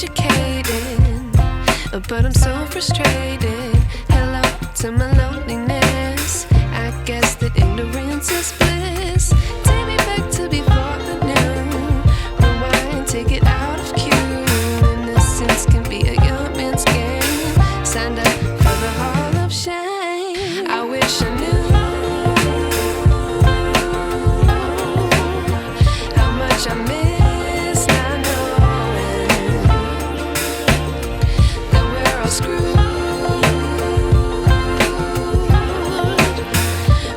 educated, but I'm so frustrated. Hello to my loneliness. I guess that ignorance is bliss. Take me back to before the new. Rewind, take it out of cue. Innocence can be a young man's game. Signed up for the hall of shame. I wish I knew how much I miss not knowing that we're all screwed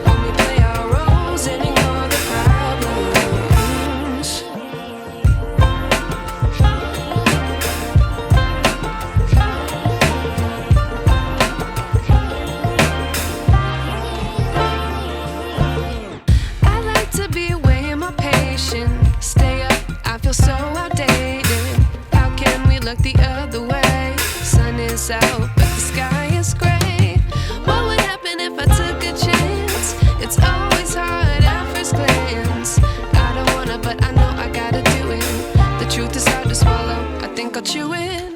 when we play our roles and ignore the problems. I like to be away in my patience. Stay up, I feel so outdated. How can we look the other way? Sun is out, but the sky is gray. What would happen if I took a chance? It's always hard at first glance. I don't wanna, but I know I gotta do it. The truth is hard to swallow, I think I'll chew it.